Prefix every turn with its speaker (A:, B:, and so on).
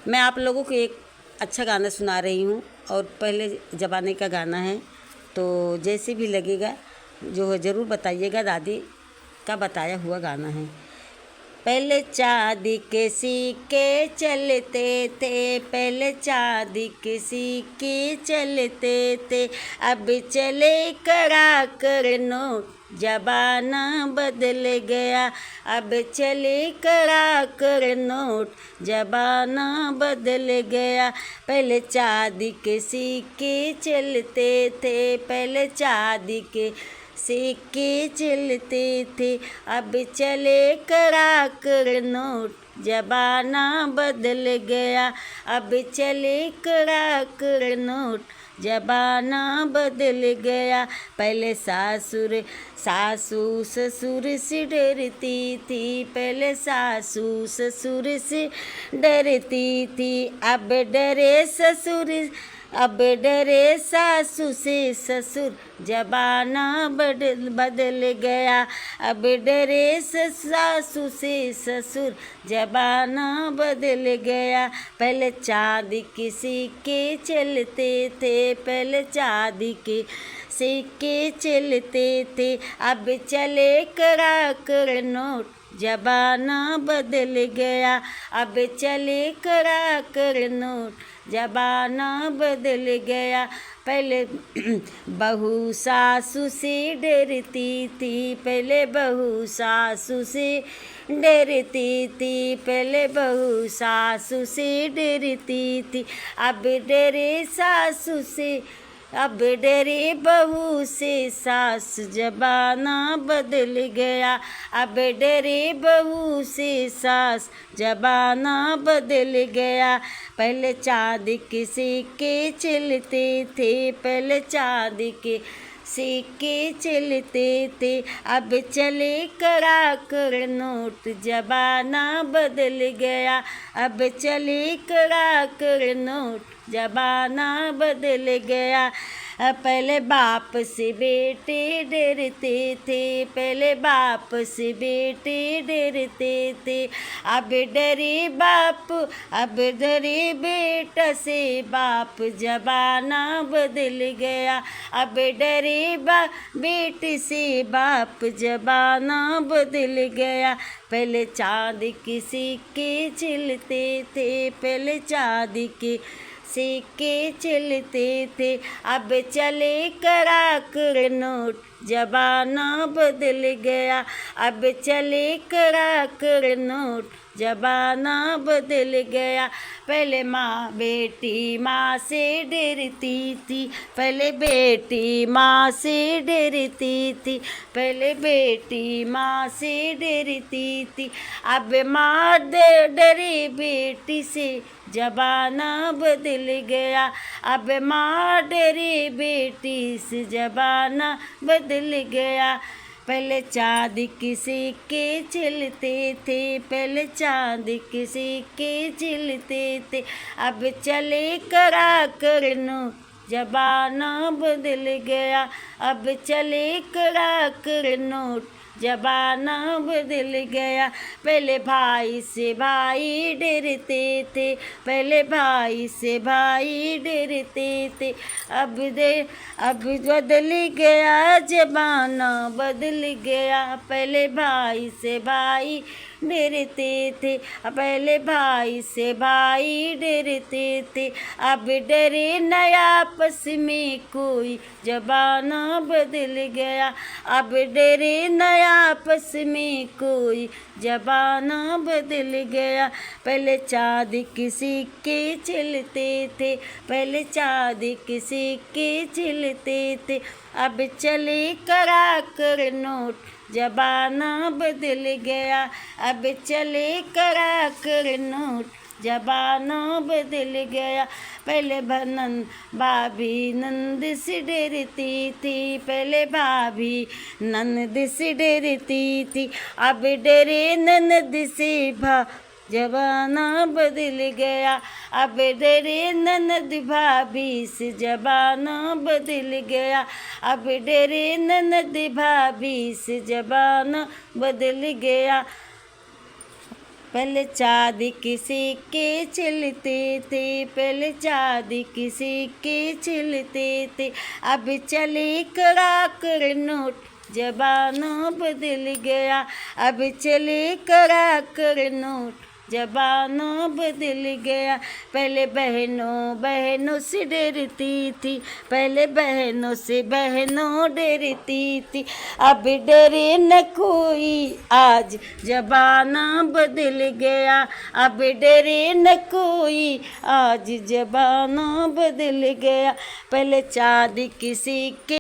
A: मैं आप लोगों को एक अच्छा गाना सुना रही हूँ और पहले ज़माने का गाना है, तो जैसे भी लगेगा जो है ज़रूर बताइएगा। दादी का बताया हुआ गाना है। पहले चांदी के सिक्के चलते थे, पहले चांदी के सिक्के चलते थे, अब चले करा कर नोट, ज़माना बदल गया। अब चले करा कर नोट, ज़माना बदल गया। पहले चांदी के सिक्के चलते थे, पहले चांदी के सिक्के चलते थे, अब चले करा कर नोट, ज़माना बदल गया। अब चले करा कर नोट, ज़माना बदल गया। पहले सासू ससुर से डरती थी, पहले सासू ससुर से डरती थी, अब डरे सासू से ससुर, ज़माना बदल गया। अब डरे सासू से ससुर, ज़माना बदल गया। पहले चांदी के सिक्के चलते थे, पहले चांदी के सिक्के चलते थे, अब चले करा कर नोट, ज़माना बदल गया। अब चले करा कर नोट, ज़माना बदल गया। पहले बहू सासू से डरती थी, पहले बहू सासू से डरती थी, पहले बहू सासू से डरती थी, अब डरे सासू से, अब डरे बहू से सास, ज़माना बदल गया। अब डरे बहू से सास, ज़माना बदल गया। पहले चांदी के सिक्के चलते थे, पहले चांदी के सिक्के चलते थे, अब चले करा कर नोट, ज़माना बदल गया। अब चले करा कर नोट, ज़माना बदल गया। पहले बाप से बेटे डरते थे, पहले बाप से बेटे डरते थे, अब डरे बाप, अब डरे बेटा से बाप, ज़माना बदल गया। अब डरे बेटे से बाप, ज़माना बदल गया। पहले चांदी के सिक्के चलते थे, पहले चांदी के सिक्के चलते थे, अब चले करा कर नोट, ज़माना बदल गया। अब चले करा कर नोट, ज़माना बदल गया। पहले बेटी माँ से डरती थी, पहले बेटी माँ से डरती थी, पहले बेटी माँ से डरती थी, अब माँ डरे बेटी से, ज़माना बदल गया। अब माँ डरे बेटी से, ज़माना बदल गया। पहले चांदी के सिक्के चलते थे, पहले चांदी के सिक्के चलते थे, अब चले करा कर नोट, ज़माना बदल गया। अब चले करा कर नोट, ज़माना बदल गया। पहले भाई से भाई डरते थे, पहले भाई से भाई डरते थे, अब बदल गया, ज़माना बदल गया। पहले भाई से भाई डरते थे, पहले भाई से भाई डरते थे, अब डरे नया आपस में कोई, ज़माना बदल गया। अब डरे नया आपस में कोई, ज़माना बदल गया। पहले चांदी के सिक्के चलते थे, पहले चांदी के सिक्के चलते थे, अब चले करा कर नोट, ज़माना बदल गया। अब चले करा कर नोट, ज़माना बदल गया। पहले भाभी नंद से डरती थी, पहले भाभी नंद से डरती थी, अब डरे ननद से ज़माना बदल गया। अब डरे ननद भाभी से, ज़माना बदल गया। अब डरे ननद भाभी से, ज़माना बदल गया। पहले चाँदी के सिक्के चलते थे, पहले चाँदी के सिक्के चलते थे, अब चले करा कर नोट, ज़माना बदल गया, अब चले करा कर नोट, ज़माना बदल गया। पहले बहनों बहनों से डरती थी, पहले बहनों से बहनों डरती थी, अब डरे न कोई, आज ज़माना बदल गया, अब डरे न कोई, आज ज़माना बदल गया। पहले चाँदी के सिक्के